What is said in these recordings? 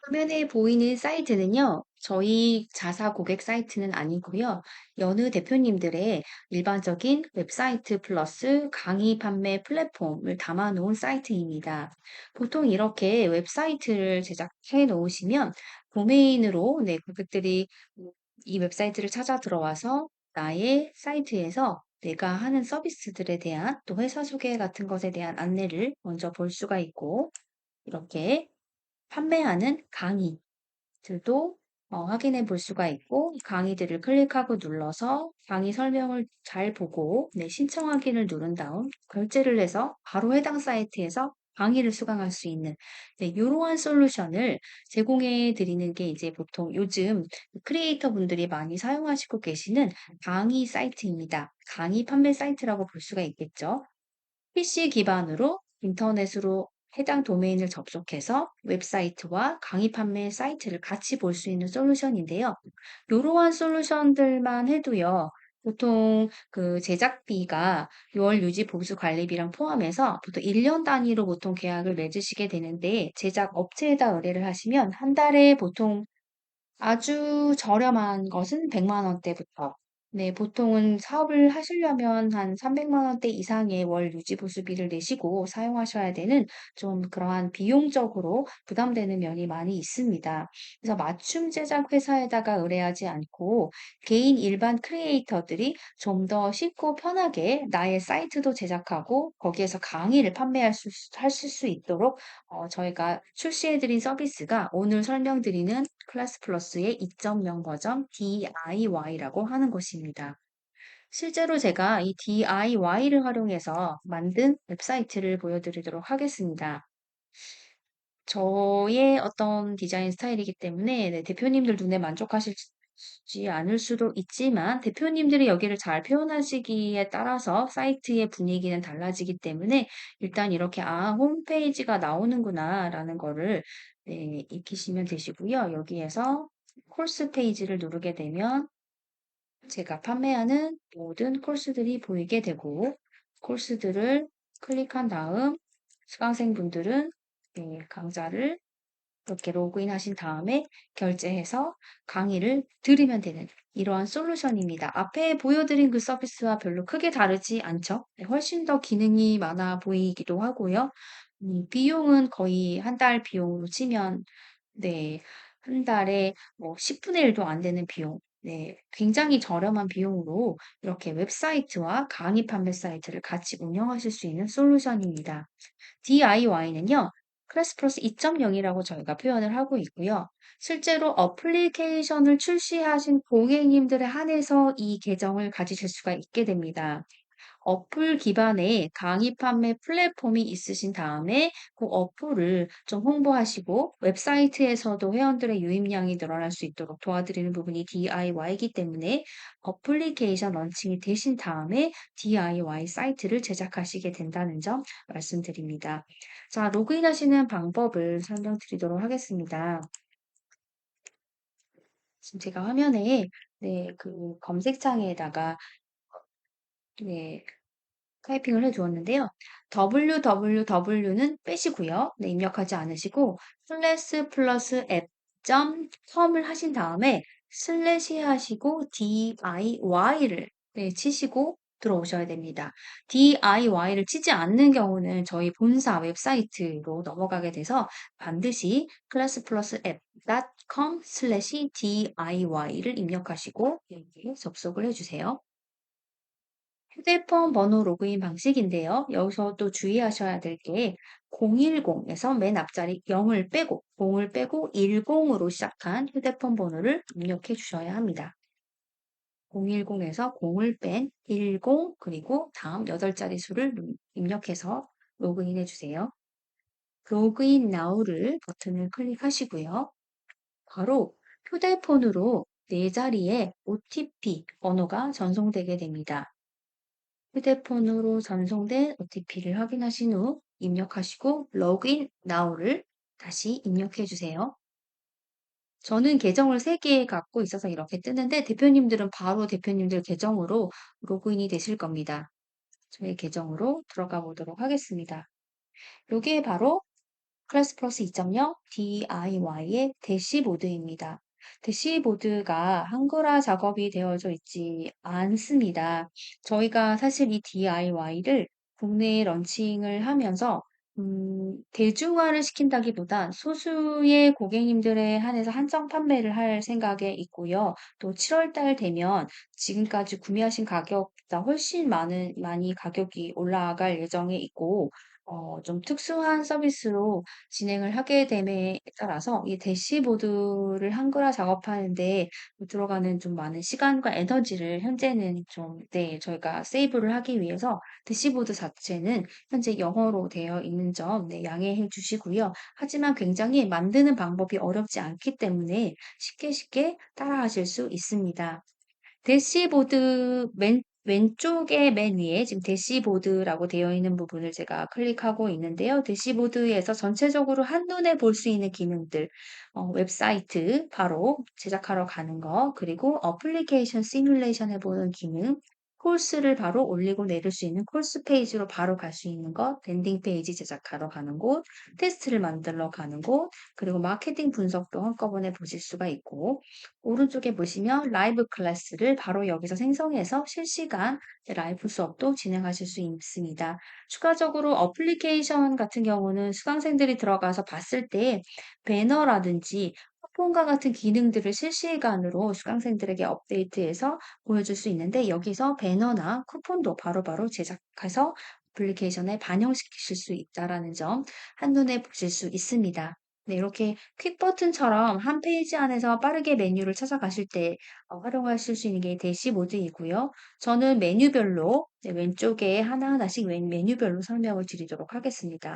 화면에 보이는 사이트는요, 저희 자사 고객 사이트는 아니고요. 여느 대표님들의 일반적인 웹사이트 플러스 강의 판매 플랫폼을 담아놓은 사이트입니다. 보통 이렇게 웹사이트를 제작해 놓으시면 도메인으로 고객들이 이 웹사이트를 찾아 들어와서 나의 사이트에서 내가 하는 서비스들에 대한 또 회사 소개 같은 것에 대한 안내를 먼저 볼 수가 있고, 이렇게 판매하는 강의들도 확인해 볼 수가 있고, 강의들을 클릭하고 눌러서 강의 설명을 잘 보고 신청하기를 누른 다음 결제를 해서 바로 해당 사이트에서 강의를 수강할 수 있는 이러한 솔루션을 제공해 드리는 게 이제 보통 요즘 크리에이터 분들이 많이 사용하시고 계시는 강의 사이트입니다. 강의 판매 사이트라고 볼 수가 있겠죠. PC 기반으로 인터넷으로 해당 도메인을 접속해서 웹사이트와 강의 판매 사이트를 같이 볼 수 있는 솔루션인데요. 이러한 솔루션들만 해도요. 보통 그 제작비가 월 유지 보수 관리비랑 포함해서 보통 1년 단위로 보통 계약을 맺으시게 되는데, 제작 업체에다 의뢰를 하시면 한 달에 보통 아주 저렴한 것은 100만 원대부터, 보통은 사업을 하시려면 한 300만 원대 이상의 월 유지 보수비를 내시고 사용하셔야 되는 좀 그러한 비용적으로 부담되는 면이 많이 있습니다. 그래서 맞춤 제작 회사에다가 의뢰하지 않고 개인 일반 크리에이터들이 좀 더 쉽고 편하게 나의 사이트도 제작하고 거기에서 강의를 판매할 하실 수 있도록 저희가 출시해드린 서비스가 오늘 설명드리는 클래스 플러스의 2.0 버전 DIY라고 하는 것입니다. 실제로 제가 이 DIY를 활용해서 만든 웹사이트를 보여드리도록 하겠습니다. 저의 어떤 디자인 스타일이기 때문에 대표님들 눈에 만족하시지 않을 수도 있지만, 대표님들이 여기를 잘 표현하시기에 따라서 사이트의 분위기는 달라지기 때문에 일단 이렇게 홈페이지가 나오는구나라는 거를 익히시면 되시고요. 여기에서 코urse 페이지를 누르게 되면 제가 판매하는 모든 코urse들이 보이게 되고, 코urse들을 클릭한 다음 수강생분들은 강좌를 이렇게 로그인 하신 다음에 결제해서 강의를 들으면 되는 이러한 솔루션입니다. 앞에 보여드린 그 서비스와 별로 크게 다르지 않죠? 훨씬 더 기능이 많아 보이기도 하고요. 비용은 거의 한 달 비용으로 치면 한 달에 뭐 10분의 1도 안 되는 비용. 굉장히 저렴한 비용으로 이렇게 웹사이트와 강의 판매 사이트를 같이 운영하실 수 있는 솔루션입니다. DIY는요, 클래스 플러스 2.0이라고 저희가 표현을 하고 있고요. 실제로 어플리케이션을 출시하신 고객님들에 한해서 이 계정을 가지실 수가 있게 됩니다. 어플 기반의 강의 판매 플랫폼이 있으신 다음에 그 어플을 좀 홍보하시고 웹사이트에서도 회원들의 유입량이 늘어날 수 있도록 도와드리는 부분이 DIY이기 때문에, 어플리케이션 런칭이 되신 다음에 DIY 사이트를 제작하시게 된다는 점 말씀드립니다. 자, 로그인하시는 방법을 설명드리도록 하겠습니다. 지금 제가 화면에 그 검색창에다가 네, 타이핑을 해 두었는데요. www는 빼시고요. 입력하지 않으시고 슬래시 플러스 앱.com을 하신 다음에 슬래시 하시고 DIY를 치시고 들어오셔야 됩니다. DIY를 치지 않는 경우는 저희 본사 웹사이트로 넘어가게 돼서 반드시 클래스 플러스 앱.com 슬래시 DIY를 입력하시고 여기에 접속을 해주세요. 휴대폰 번호 로그인 방식인데요. 여기서 또 주의하셔야 될 게 010에서 맨 앞자리 0을 빼고 0을 빼고 10으로 시작한 휴대폰 번호를 입력해 주셔야 합니다. 010에서 0을 뺀 10 그리고 다음 8자리 수를 입력해서 로그인해 주세요. 로그인 now를 버튼을 클릭하시고요. 바로 휴대폰으로 4자리의 OTP 번호가 전송되게 됩니다. 휴대폰으로 전송된 OTP를 확인하신 후 입력하시고 로그인 now를 다시 입력해 주세요. 저는 계정을 3개 갖고 있어서 이렇게 뜨는데, 대표님들은 바로 대표님들 계정으로 로그인이 되실 겁니다. 저의 계정으로 들어가 보도록 하겠습니다. 여기에 바로 클래스 플러스 2.0 DIY의 대시보드입니다. 대시보드가 한글화 작업이 되어져 있지 않습니다. 저희가 사실 이 DIY를 국내에 런칭을 하면서 대중화를 시킨다기보단 소수의 고객님들에 한해서 한정 판매를 할 생각에 있고요. 또 7월 달 되면 지금까지 구매하신 가격보다 훨씬 많이 가격이 올라갈 예정에 있고, 좀 특수한 서비스로 진행을 하게 됨에 따라서 이 대시보드를 한글화 작업하는 데 들어가는 좀 많은 시간과 에너지를 현재는 좀, 네, 저희가 세이브를 하기 위해서 대시보드 자체는 현재 영어로 되어 있는 점, 네, 양해해 주시고요. 하지만 굉장히 만드는 방법이 어렵지 않기 때문에 쉽게 따라하실 수 있습니다. 대시보드 왼쪽에 맨 위에 지금 대시보드라고 되어 있는 부분을 제가 클릭하고 있는데요. 대시보드에서 전체적으로 한눈에 볼 수 있는 기능들, 웹사이트 바로 제작하러 가는 거, 그리고 어플리케이션 시뮬레이션 해보는 기능, 코र्스를 바로 올리고 내릴 수 있는 코र्스 페이지로 바로 갈 수 있는 것, 랜딩 페이지 제작하러 가는 곳, 테스트를 만들러 가는 곳, 그리고 마케팅 분석도 한꺼번에 보실 수가 있고, 오른쪽에 보시면 라이브 클래스를 바로 여기서 생성해서 실시간 라이브 수업도 진행하실 수 있습니다. 추가적으로 어플리케이션 같은 경우는 수강생들이 들어가서 봤을 때 배너라든지 쿠폰과 같은 기능들을 실시간으로 수강생들에게 업데이트해서 보여줄 수 있는데 여기서 배너나 쿠폰도 바로바로 제작해서 어플리케이션에 반영시키실 수 있다라는 점 한눈에 보실 수 있습니다. 네, 이렇게 퀵 버튼처럼 한 페이지 안에서 빠르게 메뉴를 찾아가실 때 활용하실 수 있는 게 대시보드이고요. 저는 메뉴별로 네, 왼쪽에 하나하나씩 메뉴별로 설명을 드리도록 하겠습니다.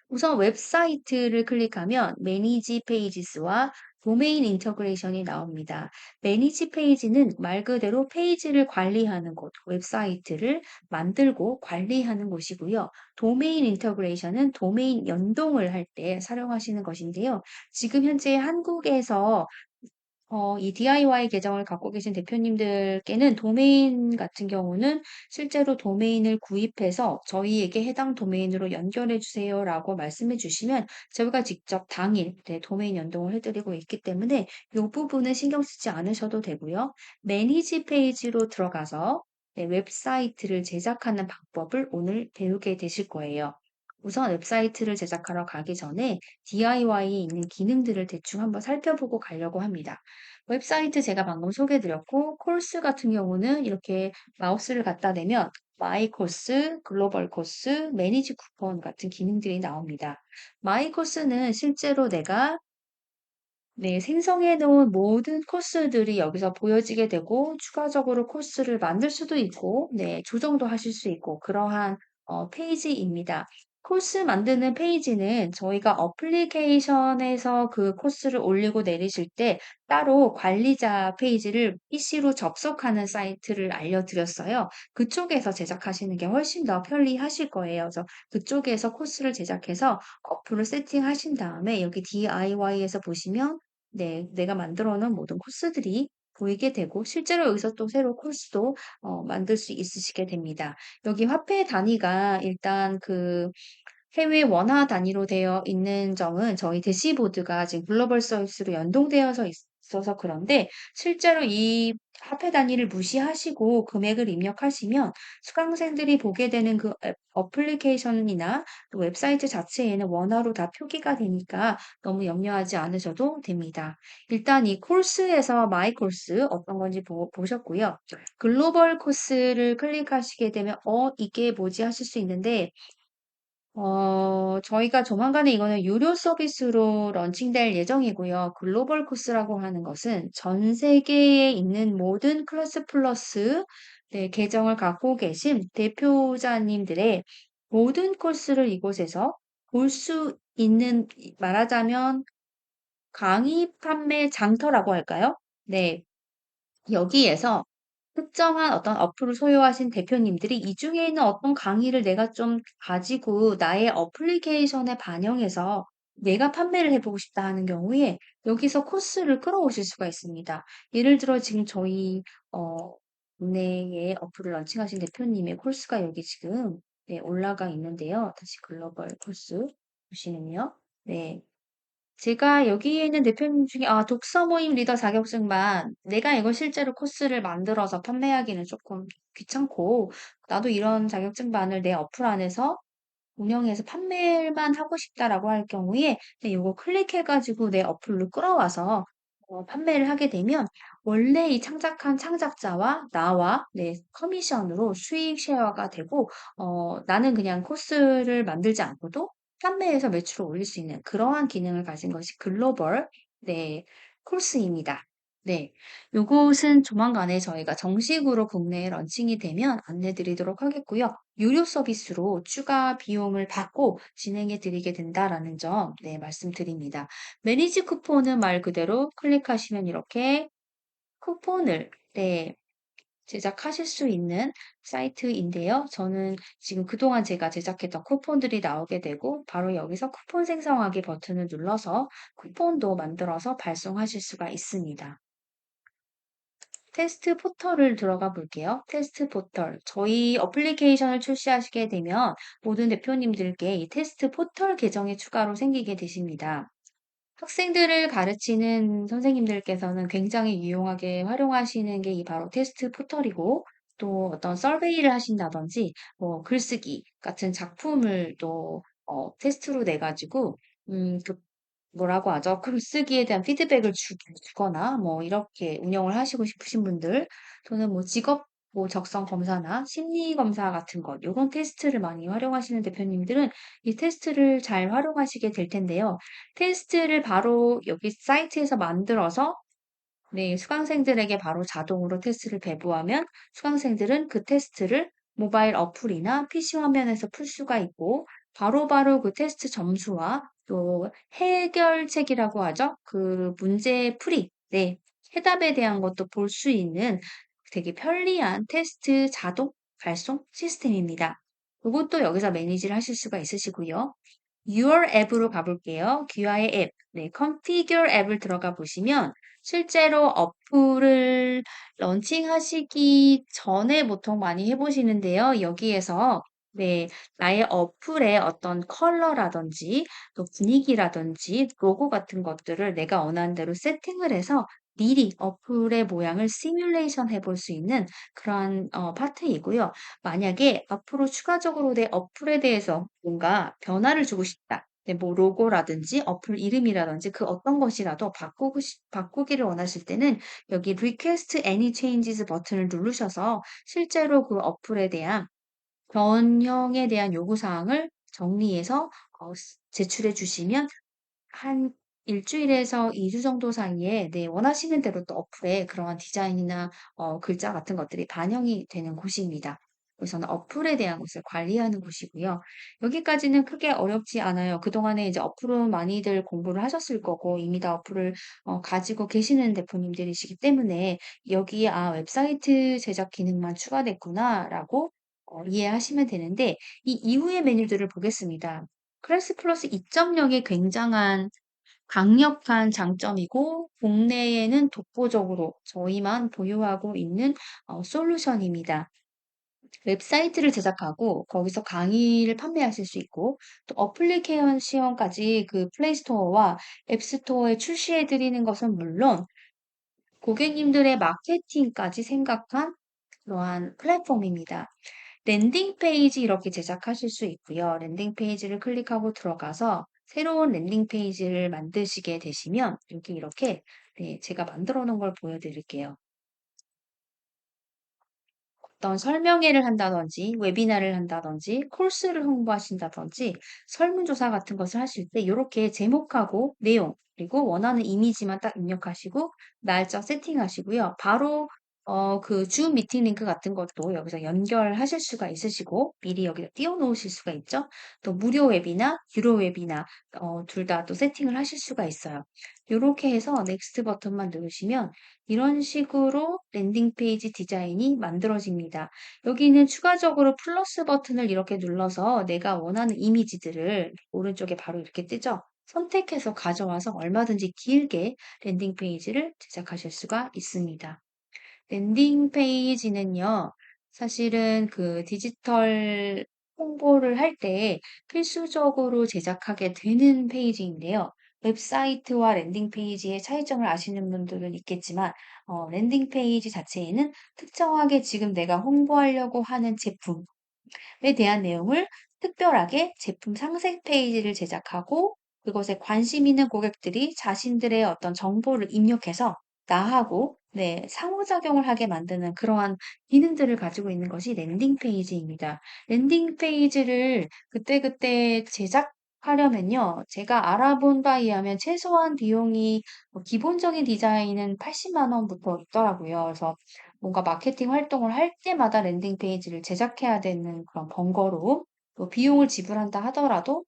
우선 웹사이트를 클릭하면 매니지 페이지스와 도메인 인터그레이션이 나옵니다. 매니지 페이지는 말 그대로 페이지를 관리하는 곳, 웹사이트를 만들고 관리하는 곳이고요. 도메인 인터그레이션은 도메인 연동을 할 때 사용하시는 것인데요. 지금 현재 한국에서 이 DIY 계정을 갖고 계신 대표님들께는 도메인 같은 경우는 실제로 도메인을 구입해서 저희에게 해당 도메인으로 연결해 주세요라고 말씀해 주시면 저희가 직접 당일 네, 도메인 연동을 해드리고 있기 때문에 이 부분은 신경 쓰지 않으셔도 되고요. 매니지 페이지로 들어가서 네, 웹사이트를 제작하는 방법을 오늘 배우게 되실 거예요. 우선 웹사이트를 제작하러 가기 전에 DIY에 있는 기능들을 대충 한번 살펴보고 가려고 합니다. 웹사이트 제가 방금 소개드렸고, 코र्스 같은 경우는 이렇게 마우스를 갖다 대면 마이 코스, 글로벌 코스, 매니지 쿠폰 같은 기능들이 나옵니다. 마이 코스는 실제로 내가 네, 생성해 놓은 모든 코스들이 여기서 보여지게 되고, 추가적으로 코스를 만들 수도 있고, 네, 조정도 하실 수 있고, 그러한 페이지입니다. 코스 만드는 페이지는 저희가 어플리케이션에서 그 코스를 올리고 내리실 때 따로 관리자 페이지를 PC로 접속하는 사이트를 알려드렸어요. 그쪽에서 제작하시는 게 훨씬 더 편리하실 거예요. 그래서 그쪽에서 코스를 제작해서 어플을 세팅하신 다음에 여기 DIY에서 보시면 네, 내가 만들어 놓은 모든 코스들이 보이게 되고 실제로 여기서 또 새로 코스도 만들 수 있으시게 됩니다. 여기 화폐 단위가 일단 그 해외 원화 단위로 되어 있는 점은 저희 대시보드가 지금 글로벌 서비스로 연동되어서 있어서 그런데 실제로 이 화폐 단위를 무시하시고 금액을 입력하시면 수강생들이 보게 되는 그 어플리케이션이나 또 웹사이트 자체에는 원화로 다 표기가 되니까 너무 염려하지 않으셔도 됩니다. 일단 이 코스에서 마이 코스 어떤 건지 보셨고요. 글로벌 코스를 클릭하시게 되면 이게 뭐지 하실 수 있는데 저희가 조만간에 이거는 유료 서비스로 런칭될 예정이고요. 글로벌 코스라고 하는 것은 전 세계에 있는 모든 클래스 플러스 네, 계정을 갖고 계신 대표자님들의 모든 코스를 이곳에서 볼 수 있는, 말하자면 강의 판매 장터라고 할까요? 네, 여기에서 특정한 어떤 어플을 소유하신 대표님들이 이 중에 있는 어떤 강의를 내가 좀 가지고 나의 어플리케이션에 반영해서 내가 판매를 해보고 싶다 하는 경우에 여기서 코스를 끌어오실 수가 있습니다. 예를 들어 지금 저희 국내에 어플을 런칭하신 대표님의 코스가 여기 지금 네, 올라가 있는데요. 다시 글로벌 코스 보시면요. 네. 제가 여기에 있는 대표님 중에 독서 모임 리더 자격증만 내가 이걸 실제로 코스를 만들어서 판매하기는 조금 귀찮고 나도 이런 자격증반을 내 어플 안에서 운영해서 판매만 하고 싶다라고 할 경우에 네, 요거 클릭해 가지고 내 어플로 끌어와서 판매를 하게 되면 원래 이 창작한 창작자와 나와 네, 커미션으로 수익 쉐어가 되고 나는 그냥 코스를 만들지 않고도 판매해서 매출을 올릴 수 있는 그러한 기능을 가진 것이 글로벌 네, 코스입니다. 네. 요것은 조만간에 저희가 정식으로 국내에 런칭이 되면 안내 드리도록 하겠고요. 유료 서비스로 추가 비용을 받고 진행해 드리게 된다라는 점, 네, 말씀드립니다. 매니지 쿠폰은 말 그대로 클릭하시면 이렇게 쿠폰을, 네, 제작하실 수 있는 사이트인데요. 저는 지금 그동안 제가 제작했던 쿠폰들이 나오게 되고, 바로 여기서 쿠폰 생성하기 버튼을 눌러서 쿠폰도 만들어서 발송하실 수가 있습니다. 테스트 포털을 들어가 볼게요. 테스트 포털. 저희 어플리케이션을 출시하시게 되면 모든 대표님들께 이 테스트 포털 계정이 추가로 생기게 되십니다. 학생들을 가르치는 선생님들께서는 굉장히 유용하게 활용하시는 게 이 바로 테스트 포털이고 또 어떤 서베이를 하신다든지 뭐 글쓰기 같은 작품을 또 테스트로 내 가지고 그 뭐라고 하죠? 글쓰기에 대한 피드백을 주거나 뭐 이렇게 운영을 하시고 싶으신 분들 또는 뭐 직업 뭐 적성 검사나 심리 검사 같은 것 요런 테스트를 많이 활용하시는 대표님들은 이 테스트를 잘 활용하시게 될 텐데요. 테스트를 바로 여기 사이트에서 만들어서 네, 수강생들에게 바로 자동으로 테스트를 배부하면 수강생들은 그 테스트를 모바일 어플이나 PC 화면에서 풀 수가 있고 바로바로 그 테스트 점수와 또 해결책이라고 하죠. 그 문제 풀이, 네, 해답에 대한 것도 볼 수 있는 되게 편리한 테스트 자동 발송 시스템입니다. 이것도 여기서 매니지를 하실 수가 있으시고요. Your 앱으로 가볼게요. 귀하의 앱. 네, Configure 앱을 들어가 보시면 실제로 어플을 런칭하시기 전에 보통 많이 해보시는데요. 여기에서 네, 나의 어플의 어떤 컬러라든지 또 분위기라든지 로고 같은 것들을 내가 원하는 대로 세팅을 해서 미리 어플의 모양을 시뮬레이션 해볼 수 있는 그러한 파트이고요. 만약에 앞으로 추가적으로 내 어플에 대해서 뭔가 변화를 주고 싶다. 네, 뭐 로고라든지 어플 이름이라든지 그 어떤 것이라도 바꾸기를 원하실 때는 여기 Request Any Changes 버튼을 누르셔서 실제로 그 어플에 대한 변형에 대한 요구사항을 정리해서 제출해 주시면 한 일주일에서 2주 정도 사이에 네, 원하시는 대로 또 어플에 그러한 디자인이나 글자 같은 것들이 반영이 되는 곳입니다. 그래서는 어플에 대한 것을 관리하는 곳이고요. 여기까지는 크게 어렵지 않아요. 그동안에 이제 어플은 많이들 공부를 하셨을 거고 이미 다 어플을 가지고 계시는 대표님들이시기 때문에 여기에 웹사이트 제작 기능만 추가됐구나라고 이해하시면 되는데 이 이후의 메뉴들을 보겠습니다. 클래스 플러스 2.0이 굉장한 강력한 장점이고 국내에는 독보적으로 저희만 보유하고 있는 솔루션입니다. 웹사이트를 제작하고 거기서 강의를 판매하실 수 있고 또 어플리케이션까지 그 플레이 스토어와 앱 스토어에 출시해 드리는 것은 물론 고객님들의 마케팅까지 생각한 그러한 플랫폼입니다. 랜딩 페이지 이렇게 제작하실 수 있고요. 랜딩 페이지를 클릭하고 들어가서 새로운 랜딩 페이지를 만드시게 되시면 여기 이렇게 네, 제가 만들어 놓은 걸 보여드릴게요. 어떤 설명회를 한다든지, 웨비나를 한다든지, 코र्스를 홍보하신다든지, 설문조사 같은 것을 하실 때 이렇게 제목하고 내용, 그리고 원하는 이미지만 딱 입력하시고 날짜 세팅하시고요. 바로 그 줌 미팅 링크 같은 것도 여기서 연결하실 수가 있으시고 미리 여기다 띄워 놓으실 수가 있죠. 또 무료 웹이나 유료 웹이나 둘 다 또 세팅을 하실 수가 있어요. 이렇게 해서 넥스트 버튼만 누르시면 이런 식으로 랜딩 페이지 디자인이 만들어집니다. 여기는 추가적으로 플러스 버튼을 이렇게 눌러서 내가 원하는 이미지들을 오른쪽에 바로 이렇게 뜨죠. 선택해서 가져와서 얼마든지 길게 랜딩 페이지를 제작하실 수가 있습니다. 랜딩 페이지는요, 사실은 그 디지털 홍보를 할 때 필수적으로 제작하게 되는 페이지인데요. 웹사이트와 랜딩 페이지의 차이점을 아시는 분들은 있겠지만, 랜딩 페이지 자체에는 특정하게 지금 내가 홍보하려고 하는 제품에 대한 내용을 특별하게 제품 상세 페이지를 제작하고 그것에 관심 있는 고객들이 자신들의 어떤 정보를 입력해서 나하고 상호작용을 하게 만드는 그러한 기능들을 가지고 있는 것이 랜딩 페이지입니다. 랜딩 페이지를 그때그때 제작하려면요. 제가 알아본 바에 의하면 최소한 비용이 기본적인 디자인은 80만 원부터 있더라고요. 그래서 뭔가 마케팅 활동을 할 때마다 랜딩 페이지를 제작해야 되는 그런 번거로움, 또 비용을 지불한다 하더라도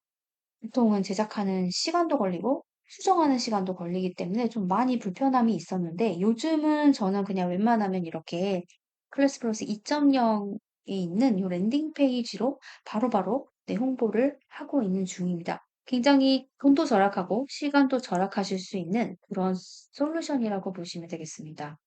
보통은 제작하는 시간도 걸리고 수정하는 시간도 걸리기 때문에 좀 많이 불편함이 있었는데 요즘은 저는 그냥 웬만하면 이렇게 클래스 플러스 2.0에 있는 이 랜딩 페이지로 바로바로 홍보를 하고 있는 중입니다. 굉장히 돈도 절약하고 시간도 절약하실 수 있는 그런 솔루션이라고 보시면 되겠습니다.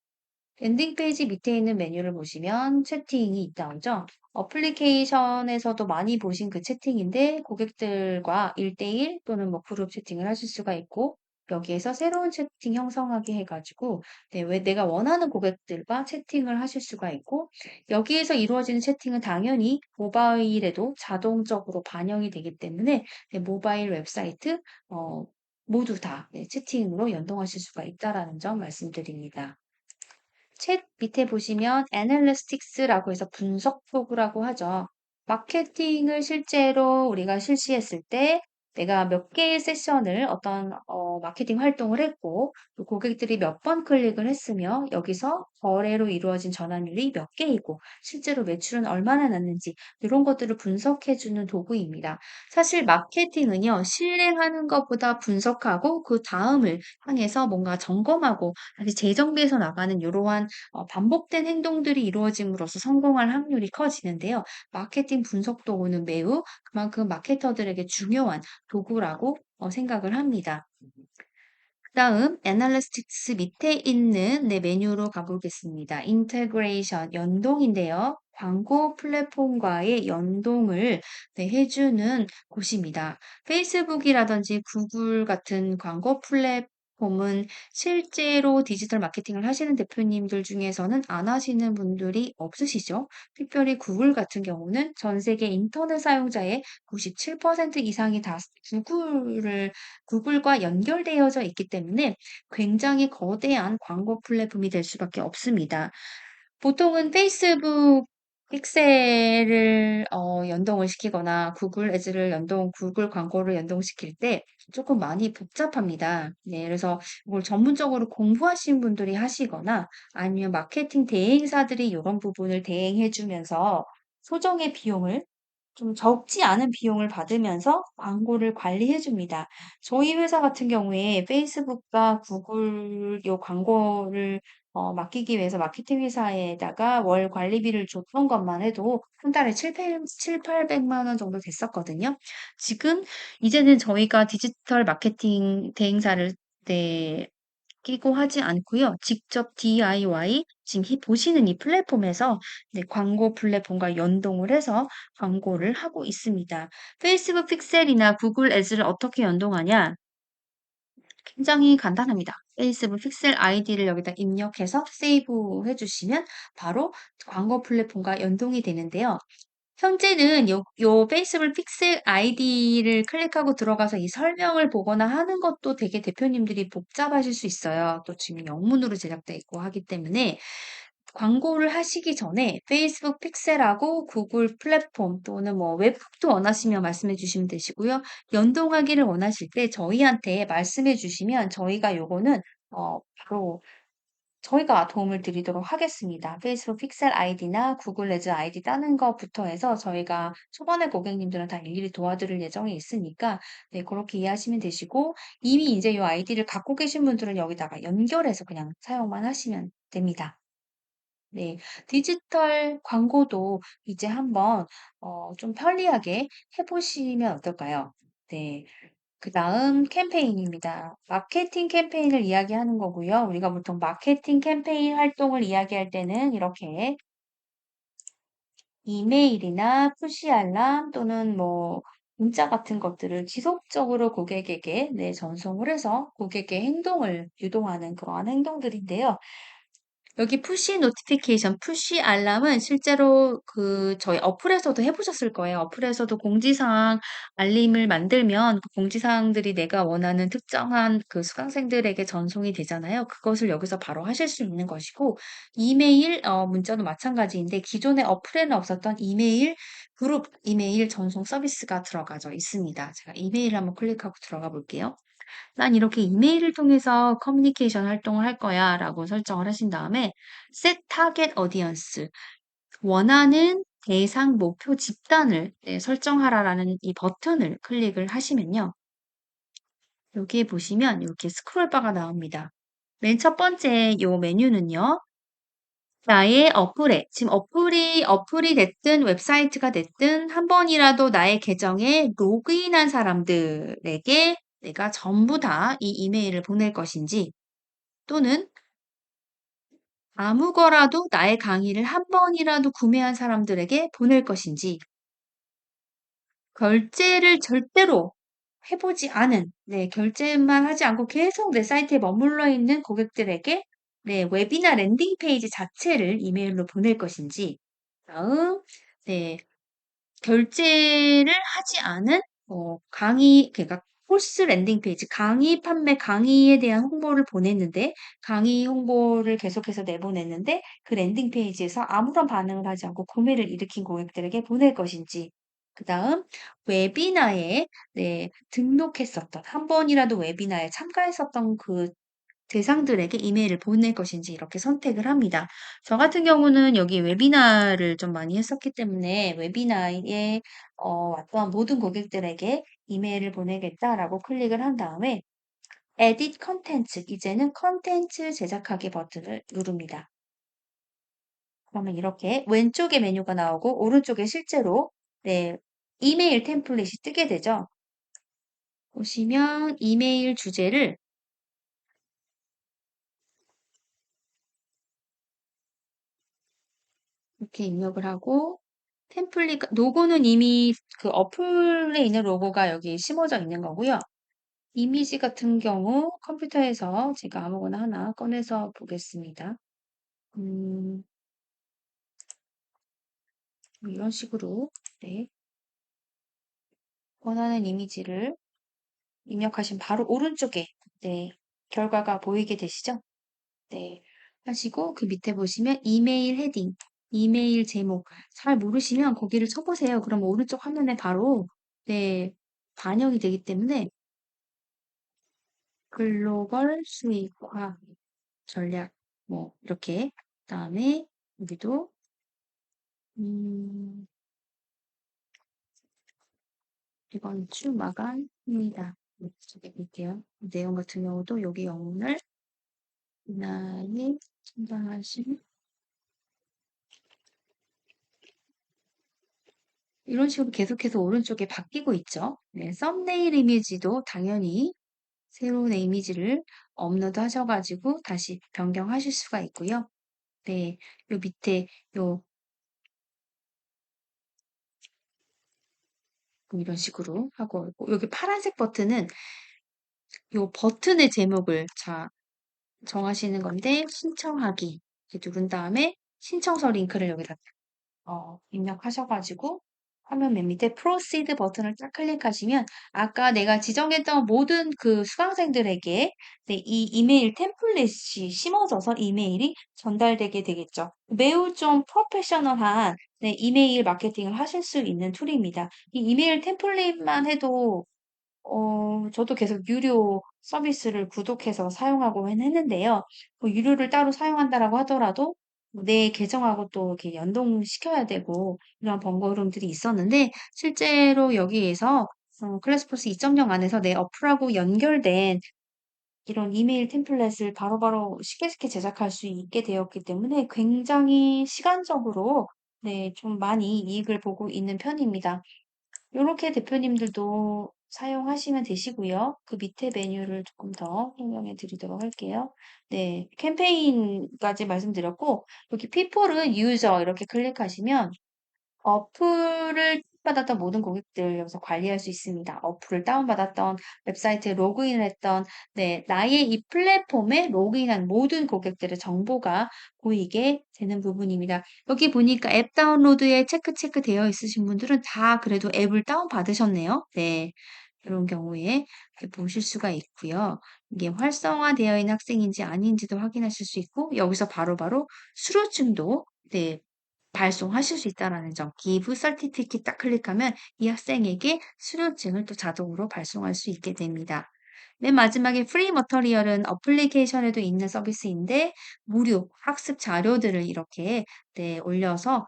랜딩 페이지 밑에 있는 메뉴를 보시면 채팅이 있다오죠. 어플리케이션에서도 많이 보신 그 채팅인데 고객들과 1대1 또는 뭐 그룹 채팅을 하실 수가 있고 여기에서 새로운 채팅 형성하기 해가지고 왜 내가 원하는 고객들과 채팅을 하실 수가 있고 여기에서 이루어지는 채팅은 당연히 모바일에도 자동적으로 반영이 되기 때문에 모바일 웹사이트 모두 다 채팅으로 연동하실 수가 있다라는 점 말씀드립니다. 챗 밑에 보시면 애널리스틱스라고 해서 분석 도구라고 하죠. 마케팅을 실제로 우리가 실시했을 때 내가 몇 개의 세션을 어떤 마케팅 활동을 했고 또 고객들이 몇 번 클릭을 했으며 여기서 거래로 이루어진 전환율이 몇 개이고 실제로 매출은 얼마나 났는지 이런 것들을 분석해주는 도구입니다. 사실 마케팅은요 실행하는 것보다 분석하고 그 다음을 향해서 뭔가 점검하고 다시 재정비해서 나가는 이러한 반복된 행동들이 이루어짐으로써 성공할 확률이 커지는데요. 마케팅 분석 도구는 매우 그만큼 마케터들에게 중요한 도구라고 생각을 합니다. 그다음 애널리스틱스 밑에 있는 메뉴로 가보겠습니다. 인테그레이션, 연동인데요. 광고 플랫폼과의 연동을 해주는 곳입니다. 페이스북이라든지 구글 같은 광고 플랫폼은 실제로 디지털 마케팅을 하시는 대표님들 중에서는 안 하시는 분들이 없으시죠? 특별히 구글 같은 경우는 전 세계 인터넷 사용자의 97% 이상이 다 구글과 연결되어져 있기 때문에 굉장히 거대한 광고 플랫폼이 될 수밖에 없습니다. 보통은 페이스북 픽셀을 연동을 시키거나 구글 광고를 연동시킬 때 조금 많이 복잡합니다. 네, 그래서 이걸 전문적으로 공부하신 분들이 하시거나 아니면 마케팅 대행사들이 이런 부분을 대행해 주면서 소정의 비용을 좀 적지 않은 비용을 받으면서 광고를 관리해 줍니다. 저희 회사 같은 경우에 페이스북과 구글 요 광고를 맡기기 위해서 마케팅 회사에다가 월 관리비를 줬던 것만 해도 한 달에 800만 원 정도 됐었거든요. 지금 이제는 저희가 디지털 마케팅 대행사를 네, 끼고 하지 않고요. 직접 DIY 지금 보시는 이 플랫폼에서 광고 플랫폼과 연동을 해서 광고를 하고 있습니다. 페이스북 픽셀이나 구글 애즈를 어떻게 연동하냐? 굉장히 간단합니다. 페이스북 픽셀 아이디를 여기다 입력해서 세이브 해주시면 바로 광고 플랫폼과 연동이 되는데요. 현재는 요 페이스북 픽셀 아이디를 클릭하고 들어가서 이 설명을 보거나 하는 것도 되게 대표님들이 복잡하실 수 있어요. 또 지금 영문으로 제작돼 있고 하기 때문에 광고를 하시기 전에 페이스북 픽셀하고 구글 플랫폼 또는 뭐 웹북도 원하시면 말씀해 주시면 되시고요. 연동하기를 원하실 때 저희한테 말씀해 주시면 저희가 요거는 바로 저희가 도움을 드리도록 하겠습니다. 페이스북 픽셀 아이디나 구글 레즈 아이디 따는 것부터 해서 저희가 초반에 고객님들은 다 일일이 도와드릴 예정이 있으니까 그렇게 이해하시면 되시고 이미 이제 이 아이디를 갖고 계신 분들은 여기다가 연결해서 그냥 사용만 하시면 됩니다. 네, 디지털 광고도 이제 한번 좀 편리하게 해보시면 어떨까요? 네. 그다음 캠페인입니다. 마케팅 캠페인을 이야기하는 거고요. 우리가 보통 마케팅 캠페인 활동을 이야기할 때는 이렇게 이메일이나 푸시 알람 또는 뭐 문자 같은 것들을 지속적으로 고객에게 전송을 해서 고객의 행동을 유도하는 그러한 행동들인데요. 여기 푸시 노티피케이션, 푸시 알람은 실제로 저희 어플에서도 해보셨을 거예요. 어플에서도 공지사항 알림을 만들면 그 공지사항들이 내가 원하는 특정한 그 수강생들에게 전송이 되잖아요. 그것을 여기서 바로 하실 수 있는 것이고, 이메일, 문자도 마찬가지인데, 기존의 어플에는 없었던 이메일, 그룹 이메일 전송 서비스가 들어가져 있습니다. 제가 이메일 한번 클릭하고 들어가 볼게요. 난 이렇게 이메일을 통해서 커뮤니케이션 활동을 할 거야 라고 설정을 하신 다음에 Set Target Audience 원하는 대상 목표 집단을 설정하라라는 이 버튼을 클릭을 하시면요. 여기에 보시면 이렇게 스크롤바가 나옵니다. 맨 첫 번째 요 메뉴는요. 나의 어플에 지금 어플이 됐든 웹사이트가 됐든 한 번이라도 나의 계정에 로그인한 사람들에게 내가 전부 다 이 이메일을 보낼 것인지 또는 아무 거라도 나의 강의를 한 번이라도 구매한 사람들에게 보낼 것인지 결제를 절대로 해보지 않은 결제만 하지 않고 계속 내 사이트에 머물러 있는 고객들에게 웹이나 랜딩 페이지 자체를 이메일로 보낼 것인지 다음 네 결제를 하지 않은 강의 그러니까 코스 랜딩 페이지 강의 판매 강의에 대한 홍보를 보냈는데 강의 홍보를 계속해서 내보냈는데 그 랜딩 페이지에서 아무런 반응을 하지 않고 구매를 일으킨 고객들에게 보낼 것인지 그다음 웨비나에 등록했었던 한 번이라도 웨비나에 참가했었던 그 대상들에게 이메일을 보낼 것인지 이렇게 선택을 합니다. 저 같은 경우는 여기 웨비나를 좀 많이 했었기 때문에 웨비나에 왔던 모든 고객들에게 이메일을 보내겠다라고 클릭을 한 다음에 Edit Content, 이제는 컨텐츠 제작하기 버튼을 누릅니다. 그러면 이렇게 왼쪽에 메뉴가 나오고 오른쪽에 실제로 이메일 템플릿이 뜨게 되죠. 보시면 이메일 주제를 이렇게 입력을 하고 템플릿 로고는 이미 그 어플에 있는 로고가 여기 심어져 있는 거고요. 이미지 같은 경우 컴퓨터에서 제가 아무거나 하나 꺼내서 보겠습니다. 뭐 이런 식으로 원하는 이미지를 입력하시면 바로 오른쪽에 결과가 보이게 되시죠? 하시고 그 밑에 보시면 이메일 헤딩, 이메일 제목 잘 모르시면 거기를 쳐보세요. 그럼 오른쪽 화면에 바로 반영이 되기 때문에 글로벌 수익화 전략 뭐 이렇게 그다음에 여기도 음, 이번 주 마감입니다. 이렇게 볼게요. 내용 같은 경우도 여기 영문을 이날에 참가하신 이런 식으로 계속해서 오른쪽에 바뀌고 있죠. 썸네일 이미지도 당연히 새로운 이미지를 업로드 하셔가지고 다시 변경하실 수가 있고요. 요 밑에 요 이런 식으로 하고 여기 파란색 버튼은 요 버튼의 제목을 정하시는 건데 신청하기 이렇게 누른 다음에 신청서 링크를 여기다 입력하셔가지고 화면 맨 밑에 Proceed 버튼을 딱 클릭하시면 아까 내가 지정했던 모든 그 수강생들에게 이 이메일 템플릿이 심어져서 이메일이 전달되게 되겠죠. 매우 좀 프로페셔널한 이메일 마케팅을 하실 수 있는 툴입니다. 이 이메일 템플릿만 해도 저도 계속 유료 서비스를 구독해서 사용하고는 했는데요. 뭐 유료를 따로 사용한다라고 하더라도 내 계정하고 또 이렇게 연동시켜야 되고 이런 번거로움들이 있었는데 실제로 여기에서 클래스포스 2.0 안에서 내 어플하고 연결된 이런 이메일 템플릿을 바로바로 쉽게 제작할 수 있게 되었기 때문에 굉장히 시간적으로 좀 많이 이익을 보고 있는 편입니다. 요렇게 대표님들도 사용하시면 되시고요. 그 밑에 메뉴를 조금 더 설명해 드리도록 할게요. 캠페인까지 말씀드렸고, 여기 people은 유저 이렇게 클릭하시면 어플을 받았던 모든 고객들 여기서 관리할 수 있습니다. 어플을 다운받았던, 웹사이트에 로그인을 했던, 네, 나의 이 플랫폼에 로그인한 모든 고객들의 정보가 보이게 되는 부분입니다. 여기 보니까 앱 다운로드에 체크 되어 있으신 분들은 다 그래도 앱을 다운받으셨네요. 네. 이런 경우에 이렇게 보실 수가 있고요. 이게 활성화되어 있는 학생인지 아닌지도 확인하실 수 있고, 여기서 바로바로 수료증도 네, 발송하실 수 있다라는 점. Give Certificate 딱 클릭하면 이 학생에게 수료증을 또 자동으로 발송할 수 있게 됩니다. 맨 마지막에 프리 머터리얼은 어플리케이션에도 있는 서비스인데 무료 학습 자료들을 이렇게 네, 올려서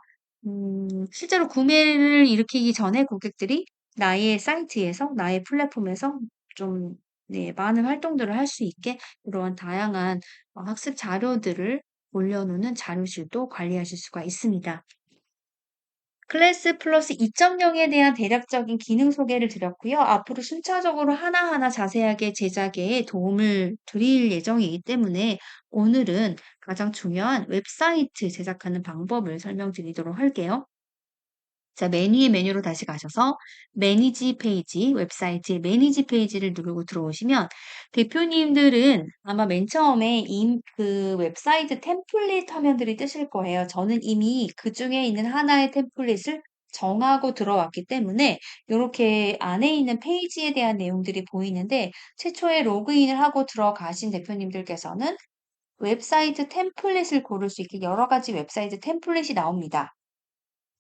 실제로 구매를 일으키기 전에 고객들이 나의 사이트에서 나의 플랫폼에서 좀 네, 많은 활동들을 할 수 있게 이러한 다양한 학습 자료들을 올려놓는 자료실도 관리하실 수가 있습니다. 클래스 플러스 2.0에 대한 대략적인 기능 소개를 드렸고요. 앞으로 순차적으로 하나하나 자세하게 제작에 도움을 드릴 예정이기 때문에 오늘은 가장 중요한 웹사이트 제작하는 방법을 설명드리도록 할게요. 자, 메뉴의 메뉴로 다시 가셔서 매니지 페이지, 웹사이트의 매니지 페이지를 누르고 들어오시면 대표님들은 아마 맨 처음에 그 웹사이트 템플릿 화면들이 뜨실 거예요. 저는 이미 그 중에 있는 하나의 템플릿을 정하고 들어왔기 때문에 이렇게 안에 있는 페이지에 대한 내용들이 보이는데 최초에 로그인을 하고 들어가신 대표님들께서는 웹사이트 템플릿을 고를 수 있게 여러 가지 웹사이트 템플릿이 나옵니다.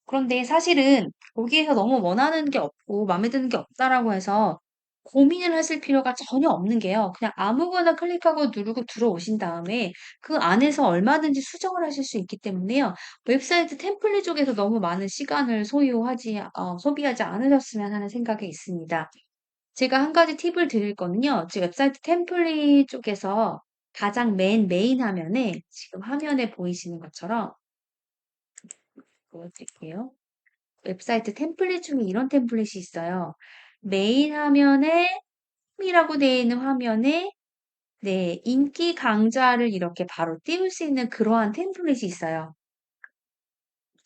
그런데 사실은 거기에서 너무 원하는 게 없고 마음에 드는 게 없다라고 해서 고민을 하실 필요가 전혀 없는 게요. 그냥 아무거나 클릭하고 누르고 들어오신 다음에 그 안에서 얼마든지 수정을 하실 수 있기 때문에요. 웹사이트 템플릿 쪽에서 너무 많은 시간을 소비하지 않으셨으면 하는 생각이 있습니다. 제가 한 가지 팁을 드릴 거는요. 지금 웹사이트 템플릿 쪽에서 가장 맨 메인 화면에 지금 화면에 보이시는 것처럼 보여드릴게요. 웹사이트 템플릿 중에 이런 템플릿이 있어요. 메인 화면에 홈이라고 되어 있는 화면에 네, 인기 강좌를 이렇게 바로 띄울 수 있는 그러한 템플릿이 있어요.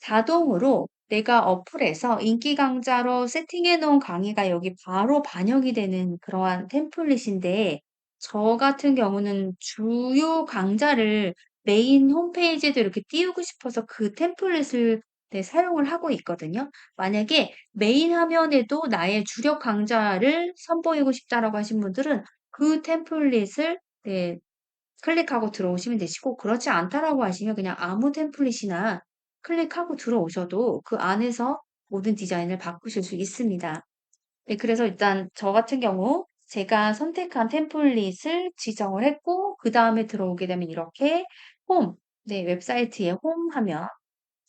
자동으로 내가 어플에서 인기 강좌로 세팅해 놓은 강의가 여기 바로 반영이 되는 그러한 템플릿인데 저 같은 경우는 주요 강좌를 메인 홈페이지에도 이렇게 띄우고 싶어서 그 템플릿을 네, 사용을 하고 있거든요. 만약에 메인 화면에도 나의 주력 강좌를 선보이고 싶다라고 하신 분들은 그 템플릿을 네, 클릭하고 들어오시면 되시고 그렇지 않다라고 하시면 그냥 아무 템플릿이나 클릭하고 들어오셔도 그 안에서 모든 디자인을 바꾸실 수 있습니다. 네, 그래서 일단 저 같은 경우 제가 선택한 템플릿을 지정을 했고 그 다음에 들어오게 되면 이렇게 홈, 네, 웹사이트의 홈 화면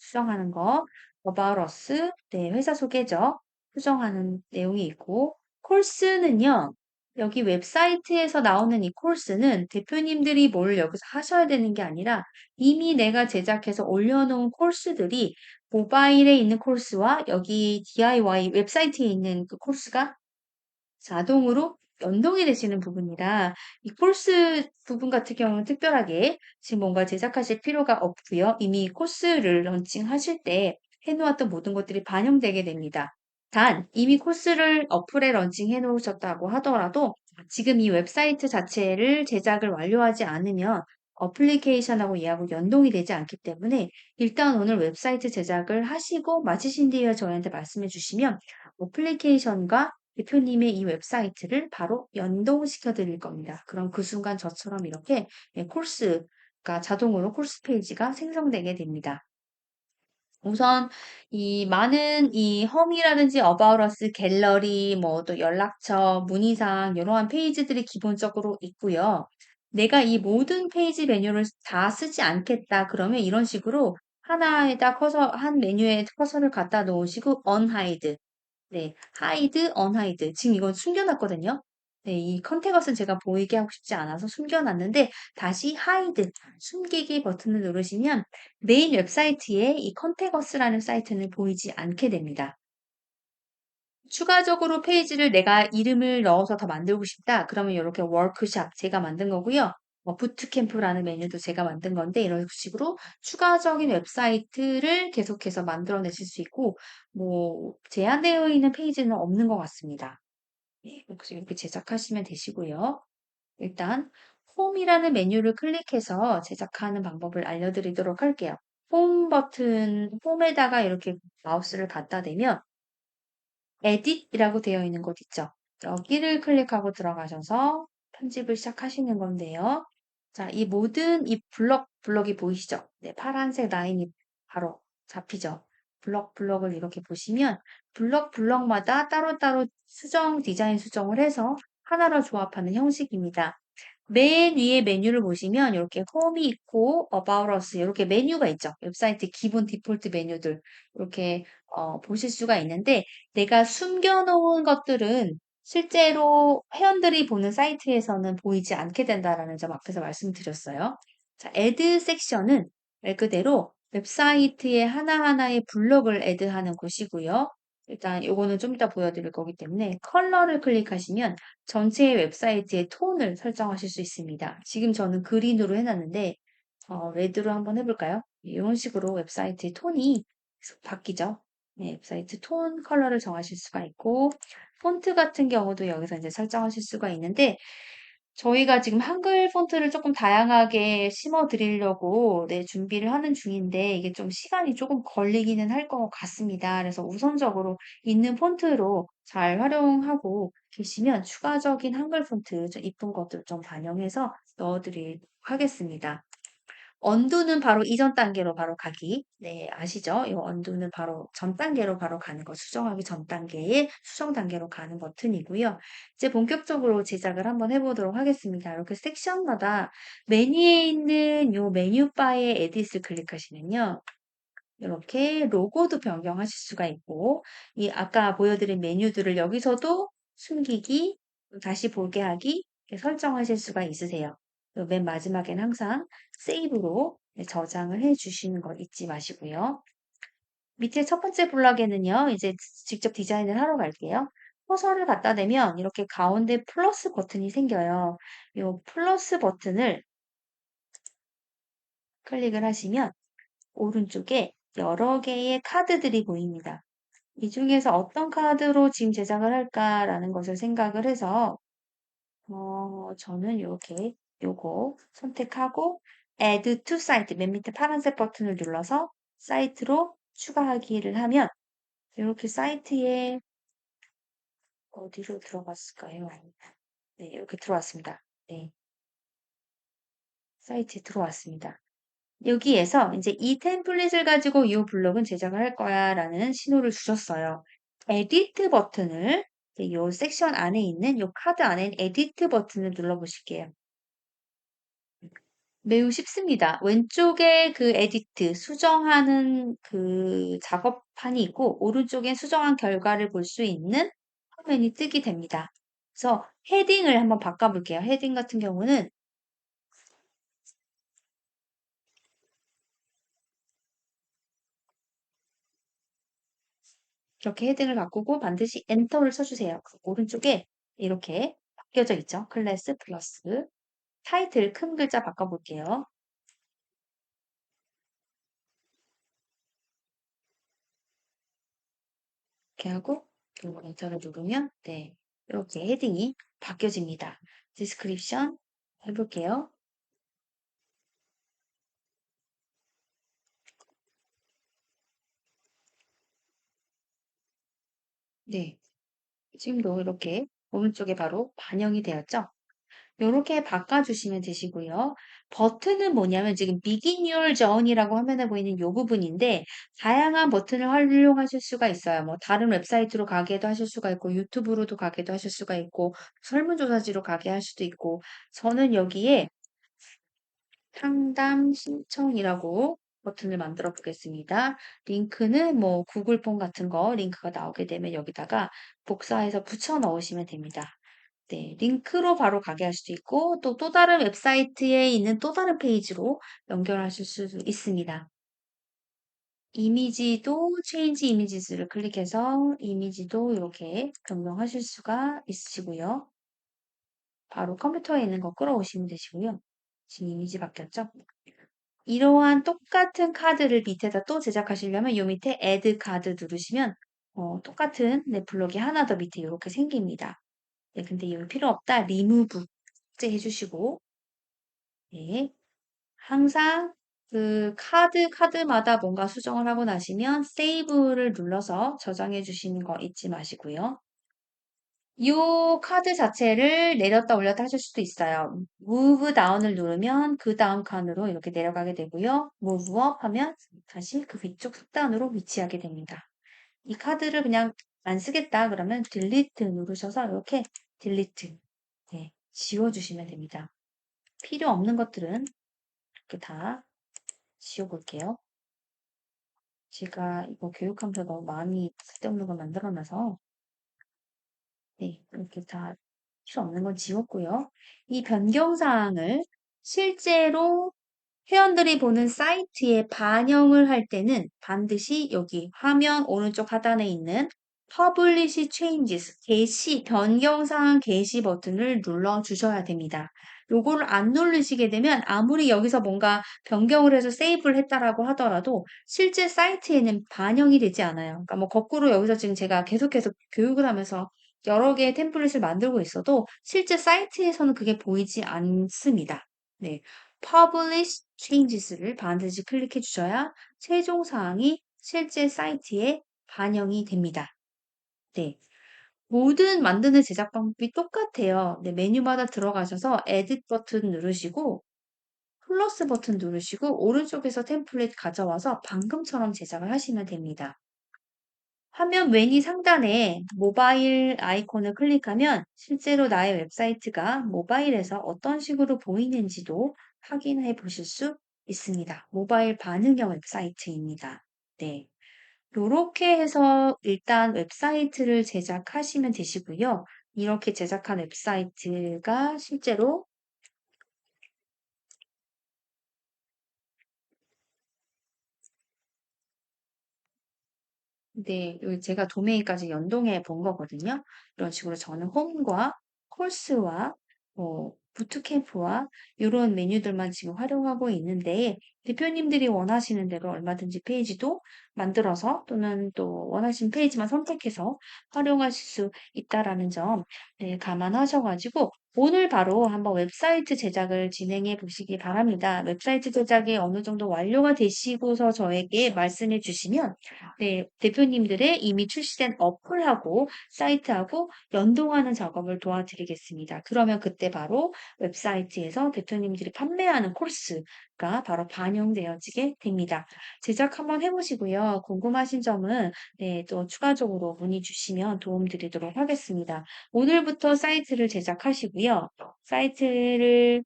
수정하는 거, About Us, 네, 회사 소개죠. 수정하는 내용이 있고, 코र्스는요, 여기 웹사이트에서 나오는 이 코र्스는 대표님들이 뭘 여기서 하셔야 되는 게 아니라 이미 내가 제작해서 올려놓은 코र्스들이 모바일에 있는 코र्스와 여기 DIY 웹사이트에 있는 그 코र्스가 자동으로 연동이 되시는 부분이라 이 코스 부분 같은 경우는 특별하게 지금 뭔가 제작하실 필요가 없고요. 이미 코스를 런칭하실 때 해놓았던 모든 것들이 반영되게 됩니다. 단, 이미 코스를 어플에 런칭해 놓으셨다고 하더라도 지금 이 웹사이트 자체를 제작을 완료하지 않으면 어플리케이션하고 얘하고 연동이 되지 않기 때문에 일단 오늘 웹사이트 제작을 하시고 마치신 뒤에 저희한테 말씀해 주시면 어플리케이션과 대표님의 이 웹사이트를 바로 연동시켜 드릴 겁니다. 그럼 그 순간 저처럼 이렇게 코스가 자동으로 코스 페이지가 생성되게 됩니다. 우선 이 많은 이 홈이라든지 About Us, 갤러리, 뭐 또 연락처, 문의사항 이러한 페이지들이 기본적으로 있고요. 내가 이 모든 페이지 메뉴를 다 쓰지 않겠다 그러면 이런 식으로 하나에다 한 메뉴에 커서를 갖다 놓으시고 unhide 네, hide, unhide. 지금 이건 숨겨놨거든요. 네, 이 컨테것은 제가 보이게 하고 싶지 않아서 숨겨놨는데 다시 hide, 숨기기 버튼을 누르시면 메인 웹사이트에 이 컨테거스라는 사이트는 보이지 않게 됩니다. 추가적으로 페이지를 내가 이름을 넣어서 더 만들고 싶다. 그러면 이렇게 워크샵 제가 만든 거고요. 부트캠프라는 메뉴도 제가 만든 건데 이런 식으로 추가적인 웹사이트를 계속해서 만들어내실 수 있고 뭐 제한되어 있는 페이지는 없는 것 같습니다. 네, 혹시 이렇게 제작하시면 되시고요. 일단 홈이라는 메뉴를 클릭해서 제작하는 방법을 알려드리도록 할게요. 홈 버튼, 홈에다가 이렇게 마우스를 갖다 대면 에딧이라고 되어 있는 곳 있죠. 여기를 클릭하고 들어가셔서 편집을 시작하시는 건데요. 자, 이 모든 이 블럭이 보이시죠? 네, 파란색 라인이 바로 잡히죠. 블럭을 이렇게 보시면 블럭마다 따로따로 디자인 수정을 해서 하나로 조합하는 형식입니다. 맨 위에 메뉴를 보시면 이렇게 홈이 있고 About Us 이렇게 메뉴가 있죠. 웹사이트 기본 디폴트 메뉴들 이렇게 보실 수가 있는데 내가 숨겨놓은 것들은 실제로 회원들이 보는 사이트에서는 보이지 않게 된다라는 점 앞에서 말씀드렸어요. 자, Add 섹션은 말 그대로 웹사이트에 하나하나의 블록을 애드하는 곳이고요. 일단 요거는 좀 이따 보여드릴 거기 때문에 컬러를 클릭하시면 전체 웹사이트의 톤을 설정하실 수 있습니다. 지금 저는 그린으로 해놨는데 레드로 한번 해볼까요? 이런 식으로 웹사이트의 톤이 계속 바뀌죠. 네, 웹사이트 톤 컬러를 정하실 수가 있고 폰트 같은 경우도 여기서 이제 설정하실 수가 있는데 저희가 지금 한글 폰트를 조금 다양하게 심어 드리려고 네, 준비를 하는 중인데 이게 좀 시간이 조금 걸리기는 할 것 같습니다. 그래서 우선적으로 있는 폰트로 잘 활용하고 계시면 추가적인 한글 폰트 좀 이쁜 것들 좀 반영해서 넣어 드리도록 하겠습니다. 언두는 바로 이전 단계로 바로 가기. 네, 아시죠? 이 언두는 바로 전 단계로 바로 가는 거, 수정하기 전 단계의 수정 단계로 가는 버튼이고요. 이제 본격적으로 제작을 한번 해보도록 하겠습니다. 이렇게 섹션마다 메뉴에 있는 이 메뉴바의 에딧을 클릭하시면요. 이렇게 로고도 변경하실 수가 있고, 이 아까 보여드린 메뉴들을 여기서도 숨기기, 다시 보게 하기 이렇게 설정하실 수가 있으세요. 그리고 맨 마지막엔 항상 세이브로 저장을 해 주시는 거 잊지 마시고요. 밑에 첫 번째 블럭에는요, 이제 직접 디자인을 하러 갈게요. 커서를 갖다 대면 이렇게 가운데 플러스 버튼이 생겨요. 이 플러스 버튼을 클릭을 하시면 오른쪽에 여러 개의 카드들이 보입니다. 이 중에서 어떤 카드로 지금 제작을 할까라는 것을 생각을 해서 저는 이렇게 요거 선택하고 Add to Site 맨 밑에 파란색 버튼을 눌러서 사이트로 추가하기를 하면 이렇게 사이트에 어디로 들어갔을까요? 네, 이렇게 들어왔습니다. 네, 사이트에 들어왔습니다. 여기에서 이제 이 템플릿을 가지고 이 블록은 제작을 할 거야 라는 신호를 주셨어요. 에디트 버튼을 이 섹션 안에 있는 이 카드 안에 있는 에디트 버튼을 눌러보실게요. 매우 쉽습니다. 왼쪽에 그 에디트, 수정하는 그 작업판이 있고 오른쪽에 수정한 결과를 볼 수 있는 화면이 뜨게 됩니다. 그래서 헤딩을 한번 바꿔볼게요. 헤딩 같은 경우는 이렇게 헤딩을 바꾸고 반드시 엔터를 쳐주세요. 오른쪽에 이렇게 바뀌어져 있죠. 클래스 플러스 타이틀 큰 글자 바꿔볼게요. 이렇게 하고 그리고 엔터를 누르면 네 이렇게 헤딩이 바뀌어집니다. 디스크립션 해볼게요. 네, 지금도 이렇게 오른쪽에 바로 반영이 되었죠. 이렇게 바꿔주시면 되시고요. 버튼은 뭐냐면 지금 Begin Your Journey라고 화면에 보이는 이 부분인데 다양한 버튼을 활용하실 수가 있어요. 뭐 다른 웹사이트로 가게도 하실 수가 있고 유튜브로도 가게도 하실 수가 있고 설문조사지로 가게 할 수도 있고 저는 여기에 상담 신청이라고 버튼을 만들어 보겠습니다. 링크는 뭐 구글 폼 같은 거 링크가 나오게 되면 여기다가 복사해서 붙여 넣으시면 됩니다. 네, 링크로 바로 가게 할 수도 있고 또 다른 웹사이트에 있는 또 다른 페이지로 연결하실 수도 있습니다. 이미지도 체인지 이미지스를 클릭해서 이미지도 이렇게 변경하실 수가 있으시고요. 바로 컴퓨터에 있는 거 끌어오시면 되시고요. 지금 이미지 바뀌었죠? 이러한 똑같은 카드를 밑에다 또 제작하시려면 요 밑에 Add 카드 누르시면 똑같은 네, 블록이 하나 더 밑에 이렇게 생깁니다. 네, 근데 이거 필요 없다. Remove 삭제해 주시고 네, 항상 그 카드마다 뭔가 수정을 하고 나시면 Save를 눌러서 저장해 주시는 거 잊지 마시고요. 이 카드 자체를 내렸다 올렸다 하실 수도 있어요. Move down을 누르면 그 다음 칸으로 이렇게 내려가게 되고요. Move up 하면 다시 그 위쪽 상단으로 위치하게 됩니다. 이 카드를 그냥 안 쓰겠다 그러면 Delete 누르셔서 이렇게 Delete 네, 지워주시면 됩니다. 필요 없는 것들은 이렇게 다 지워볼게요. 제가 이거 교육하면서 너무 많이 쓸데없는 걸 만들어놔서 네, 이렇게 다 필요 없는 건 지웠고요. 이 변경사항을 실제로 회원들이 보는 사이트에 반영을 할 때는 반드시 여기 화면 오른쪽 하단에 있는 Publish Changes, 변경사항 게시 버튼을 눌러주셔야 됩니다. 요거를 안 누르시게 되면 아무리 여기서 뭔가 변경을 해서 세이브를 했다라고 하더라도 실제 사이트에는 반영이 되지 않아요. 그러니까 뭐 거꾸로 여기서 지금 제가 계속해서 교육을 하면서 여러 개의 템플릿을 만들고 있어도 실제 사이트에서는 그게 보이지 않습니다. 네. Publish Changes를 반드시 클릭해 주셔야 최종 사항이 실제 사이트에 반영이 됩니다. 네. 모든 만드는 제작 방법이 똑같아요. 네, 메뉴마다 들어가셔서 Edit 버튼 누르시고 플러스 버튼 누르시고 오른쪽에서 템플릿 가져와서 방금처럼 제작을 하시면 됩니다. 화면 왼이 상단에 모바일 아이콘을 클릭하면 실제로 나의 웹사이트가 모바일에서 어떤 식으로 보이는지도 확인해 보실 수 있습니다. 모바일 반응형 웹사이트입니다. 네. 요렇게 해서 일단 웹사이트를 제작하시면 되시고요. 이렇게 제작한 웹사이트가 실제로 네, 여기 제가 도메인까지 연동해 본 거거든요. 이런 식으로 저는 홈과 콜스와 부트캠프와 이런 메뉴들만 지금 활용하고 있는데 대표님들이 원하시는 대로 얼마든지 페이지도 만들어서 또는 또 원하시는 페이지만 선택해서 활용하실 수 있다라는 점 네, 감안하셔가지고 오늘 바로 한번 웹사이트 제작을 진행해 보시기 바랍니다. 웹사이트 제작이 어느 정도 완료가 되시고서 저에게 말씀해 주시면 네, 대표님들의 이미 출시된 어플하고 사이트하고 연동하는 작업을 도와드리겠습니다. 그러면 그때 바로 웹사이트에서 대표님들이 판매하는 코र्스가 바로 반영되어지게 됩니다. 제작 한번 해보시고요. 궁금하신 점은 네, 또 추가적으로 문의 주시면 도움드리도록 하겠습니다. 오늘부터 사이트를 제작하시고요. 사이트를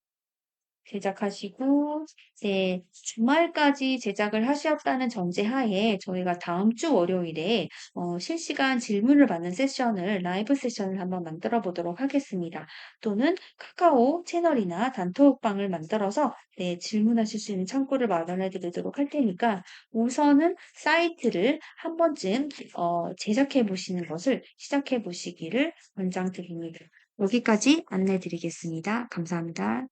제작하시고 이제 주말까지 제작을 하셨다는 전제하에 저희가 다음 주 월요일에 실시간 질문을 받는 세션을 라이브 세션을 한번 만들어 보도록 하겠습니다. 또는 카카오 채널이나 단톡방을 만들어서 네, 질문하실 수 있는 창구를 마련해 드리도록 할 테니까 우선은 사이트를 한 번쯤 제작해 보시는 것을 시작해 보시기를 권장드립니다. 여기까지 안내 드리겠습니다. 감사합니다.